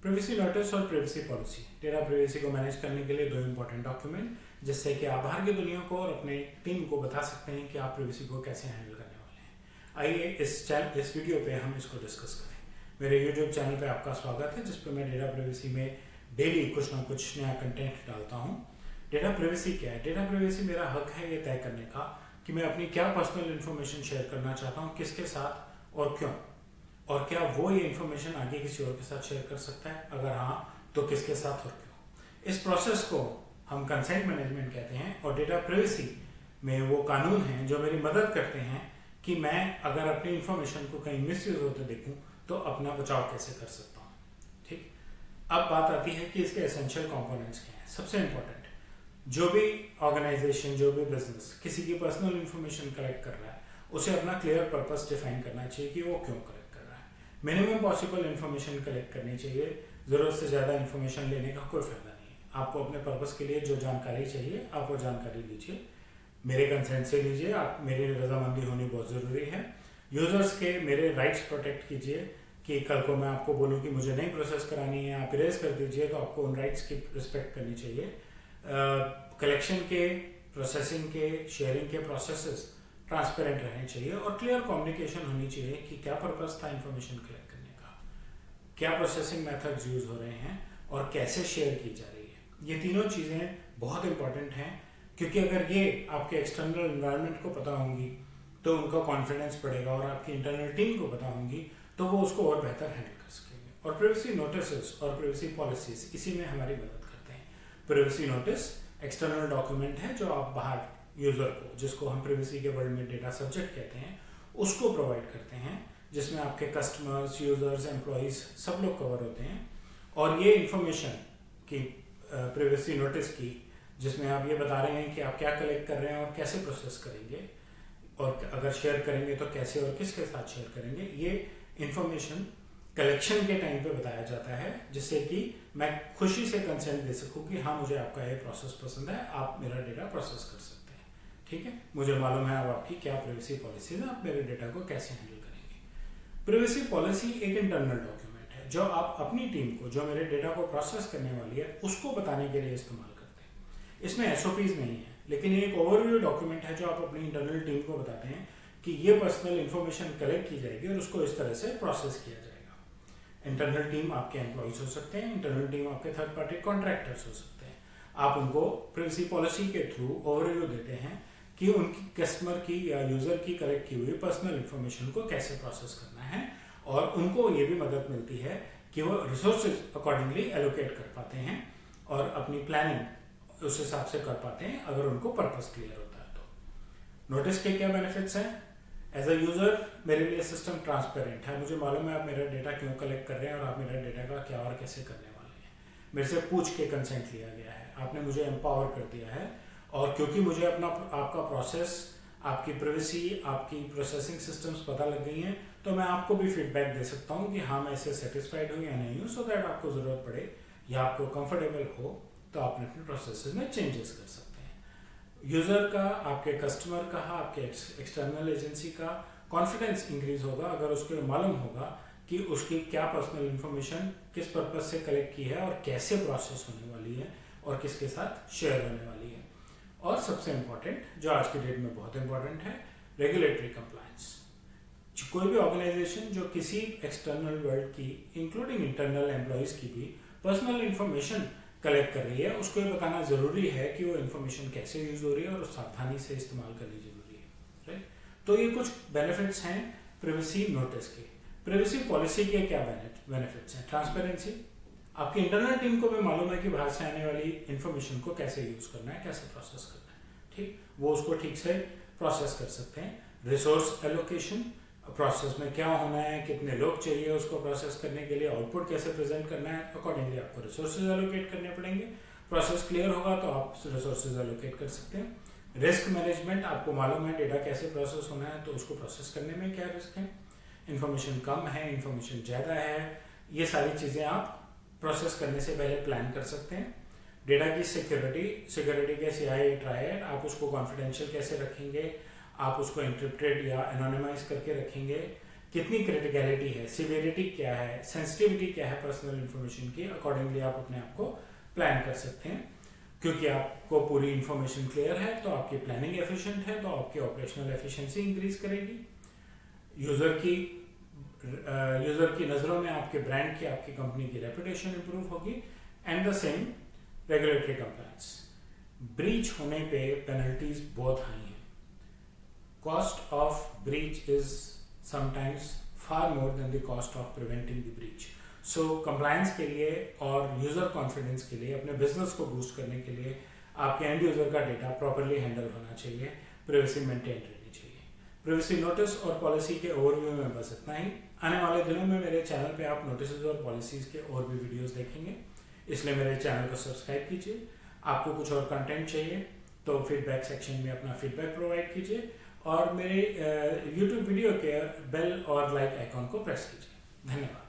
Privacy notice और privacy policy. Data privacy को manage करने के लिए दो इंपॉर्टेंट डॉक्यूमेंट, जिससे कि आप बाहर की दुनिया को और अपने टीम को बता सकते हैं कि आप प्रिवेसी को कैसे हैंडल करने वाले हैं। आइए इस वीडियो पे हम इसको डिस्कस करें। मेरे यूट्यूब चैनल पे आपका स्वागत है, जिस पे मैं डेटा प्रिवेसी में डेली कुछ ना कुछ नया कंटेंट डालता हूँ। डेटा प्रिवेसी क्या है? डेटा प्रिवेसी मेरा हक है ये तय करने का कि मैं अपनी क्या पर्सनल इन्फॉर्मेशन शेयर करना चाहता हूँ, किसके साथ और क्यों, और क्या वो ये इन्फॉर्मेशन आगे किसी और के साथ शेयर कर सकता है, अगर हाँ तो किसके साथ और क्यों। इस प्रोसेस को हम कंसेंट मैनेजमेंट कहते हैं, और डेटा प्रिवेसी में वो कानून हैं जो मेरी मदद करते हैं कि मैं अगर अपनी इन्फॉर्मेशन को कहीं मिसयूज होते देखूं तो अपना बचाव कैसे कर सकता हूँ। ठीक, अब बात आती है कि इसके एसेंशियल कंपोनेंट्स क्या हैं। सबसे इंपॉर्टेंट, जो भी ऑर्गेनाइजेशन, जो भी बिजनेस किसी की पर्सनल इन्फॉर्मेशन कलेक्ट कर रहा है, उसे अपना क्लियर पर्पस डिफाइन करना चाहिए कि वो क्यों कलेक्ट कर रहा है। मिनिमम पॉसिबल इन्फॉर्मेशन कलेक्ट करनी चाहिए। जरूरत से ज्यादा इन्फॉर्मेशन लेने का कोई फायदा नहीं है। आपको अपने पर्पस के लिए जो जानकारी चाहिए आप वो जानकारी लीजिए, मेरे कंसेंट से लीजिए। आप मेरी रजामंदी होनी बहुत जरूरी है। यूजर्स के मेरे राइट्स प्रोटेक्ट कीजिए कि कल को मैं आपको बोलूं कि मुझे नहीं प्रोसेस करानी है, आप इरेज कर दीजिए, तो आपको उन राइट्स की रिस्पेक्ट करनी चाहिए। कलेक्शन के, प्रोसेसिंग के, शेयरिंग के प्रोसेसेस ट्रांसपेरेंट रहने चाहिए और क्लियर कम्युनिकेशन होनी चाहिए कि क्या पर्पस था इंफॉर्मेशन कलेक्ट करने का, क्या प्रोसेसिंग मेथड्स यूज हो रहे हैं और कैसे शेयर की जा रही है। ये तीनों चीजें बहुत इंपॉर्टेंट हैं, क्योंकि अगर ये आपके एक्सटर्नल एनवायरनमेंट को पता होंगी तो उनका कॉन्फिडेंस बढ़ेगा, और आपकी इंटरनल टीम को पता होंगी तो वो उसको और बेहतर हैंडल कर सकेंगे। और प्रिवेसी नोटिस और प्रिवेसी पॉलिसीज इसी में हमारी मदद करते हैं। प्रिवेसी नोटिस एक्सटर्नल डॉक्यूमेंट है जो आप बाहर यूजर को, जिसको हम प्रिवेसी के वर्ल्ड में डेटा सब्जेक्ट कहते हैं, उसको प्रोवाइड करते हैं, जिसमें आपके कस्टमर्स, यूजर्स, एम्प्लॉइज सब लोग कवर होते हैं। और ये इंफॉर्मेशन की प्रिवेसी नोटिस की, जिसमें आप ये बता रहे हैं कि आप क्या कलेक्ट कर रहे हैं और कैसे प्रोसेस करेंगे, और अगर शेयर करेंगे तो कैसे और किसके साथ शेयर करेंगे, ये इंफॉर्मेशन कलेक्शन के टाइम पे बताया जाता है, जिससे कि मैं खुशी से कंसेंट दे सकूं कि हाँ मुझे आपका ये प्रोसेस पसंद है, आप मेरा डेटा प्रोसेस कर सकते हैं। ठीक है, मुझे मालूम है अब आपकी क्या प्रिवेसी पॉलिसी है, आप मेरे डेटा को कैसे हैंडल करेंगे। प्रिवेसी पॉलिसी एक इंटरनल डॉक्यूमेंट है जो आप अपनी टीम को, जो मेरे डेटा को प्रोसेस करने वाली है, उसको बताने के लिए इस्तेमाल करते हैं। इसमें एसओपीज नहीं है, लेकिन ये एक ओवरव्यू डॉक्यूमेंट है जो आप अपनी इंटरनल टीम को बताते हैं कि ये पर्सनल इंफॉर्मेशन कलेक्ट की जाएगी और उसको इस तरह से प्रोसेस किया जाएगा। इंटरनल टीम आपके एम्प्लॉइज हो सकते हैं, इंटरनल टीम आपके थर्ड पार्टी कॉन्ट्रैक्टर्स हो सकते हैं। आप उनको प्रिवेसी पॉलिसी के थ्रू ओवरव्यू देते हैं कि उनकी कस्टमर की या यूजर की कलेक्ट की हुई पर्सनल इंफॉर्मेशन को कैसे प्रोसेस करना है, और उनको ये भी मदद मिलती है कि वो रिसोर्सेज अकॉर्डिंगली एलोकेट कर पाते हैं और अपनी प्लानिंग उस हिसाब से कर पाते हैं, अगर उनको पर्पस क्लियर होता है तो। नोटिस के क्या बेनिफिट्स हैं? एज अ यूजर मेरे लिए सिस्टम ट्रांसपेरेंट है, मुझे मालूम है आप मेरा डेटा क्यों कलेक्ट कर रहे हैं और आप मेरा डेटा का क्या और कैसे करने वाले हैं। मेरे से पूछ के कंसेंट लिया गया है, आपने मुझे एम्पावर कर दिया है, और क्योंकि मुझे आपका प्रोसेस, आपकी प्रिवेसी, आपकी प्रोसेसिंग सिस्टम्स पता लग गई हैं, तो मैं आपको भी फीडबैक दे सकता हूँ कि हाँ मैं इससे सेटिस्फाइड हूँ या नहीं हूँ, सो दैट आपको जरूरत पड़े या आपको कंफर्टेबल हो तो आप अपने प्रोसेस में चेंजेस कर सकते हैं। यूजर का, आपके कस्टमर का, आपके एक्सटर्नल एजेंसी का कॉन्फिडेंस इंक्रीज होगा अगर उसको मालूम होगा कि उसकी क्या पर्सनल इंफॉर्मेशन किस पर्पज से कलेक्ट की है और कैसे प्रोसेस होने वाली है और किसके साथ शेयर होने वाली है। और सबसे इंपॉर्टेंट, जो आज की डेट में बहुत इंपॉर्टेंट है, रेगुलेटरी कंप्लायंस। कोई भी ऑर्गेनाइजेशन जो किसी एक्सटर्नल वर्ल्ड की, इंक्लूडिंग इंटरनल एम्प्लॉइज की भी पर्सनल इंफॉर्मेशन कलेक्ट कर रही है, उसको ये बताना जरूरी है कि वो इन्फॉर्मेशन कैसे यूज हो रही है और सावधानी से इस्तेमाल करनी जरूरी है। राइट, तो ये कुछ बेनिफिट्स हैं प्रिवेसी नोटिस के। प्रिवेसी पॉलिसी के क्या बेनिफिट्स हैं? ट्रांसपेरेंसी, आपकी इंटरनल टीम को भी मालूम है कि बाहर से आने वाली इन्फॉर्मेशन को कैसे यूज करना है, कैसे प्रोसेस करना है। ठीक, वो उसको ठीक से प्रोसेस कर सकते हैं। रिसोर्स एलोकेशन, प्रोसेस में क्या होना है, कितने लोग चाहिए उसको प्रोसेस करने के लिए, आउटपुट कैसे प्रेजेंट करना है, अकॉर्डिंगली आपको रिसोर्सेज एलोकेट करने पड़ेंगे। प्रोसेस क्लियर होगा तो आप रिसोर्सेज एलोकेट कर सकते हैं। रिस्क मैनेजमेंट, आपको मालूम है डेटा कैसे प्रोसेस होना है, तो उसको प्रोसेस करने में क्या रिस्क है, इन्फॉर्मेशन कम है, इन्फॉर्मेशन ज्यादा है, ये सारी चीजें आप प्रोसेस करने से पहले प्लान कर सकते हैं। डेटा की सिक्योरिटी के CIA ट्रायड, आप उसको कॉन्फिडेंशियल कैसे रखेंगे, आप उसको एन्क्रिप्टेड या एनोनिमाइज करके रखेंगे, कितनी क्रिटिकलिटी है, सिवियरिटी क्या है, सेंसिटिविटी क्या है पर्सनल इंफॉर्मेशन की, अकॉर्डिंगली आप अपने आप को प्लान कर सकते हैं। क्योंकि आपको पूरी इंफॉर्मेशन क्लियर है तो आपकी प्लानिंग एफिशिएंट है, तो आपकी ऑपरेशनल एफिशिएंसी इंक्रीज करेगी। यूजर की नज़रों में आपके ब्रांड की, आपकी कंपनी की रेपुटेशन इंप्रूव होगी। And the same regulatory compliance, breach होने पे पेनल्टीज बहुत हाई हैं। Cost of breach is sometimes far more than the cost of preventing the breach. So compliance के लिए और यूजर कॉन्फिडेंस के लिए, अपने बिजनेस को बूस्ट करने के लिए आपके एंड यूजर का डेटा प्रॉपरली हैंडल होना चाहिए, प्राइवेसी मेंटेन रहनी चाहिए। प्राइवेसी नोटिस और पॉलिसी के ओवरव्यू में बस इतना ही। आने वाले दिनों में मेरे चैनल पे आप नोटिस और पॉलिसीज के और भी वीडियोस देखेंगे, इसलिए मेरे चैनल को सब्सक्राइब कीजिए। आपको कुछ और कंटेंट चाहिए तो फीडबैक सेक्शन में अपना फीडबैक प्रोवाइड कीजिए और मेरे यूट्यूब वीडियो के बेल और लाइक आइकॉन को प्रेस कीजिए। धन्यवाद।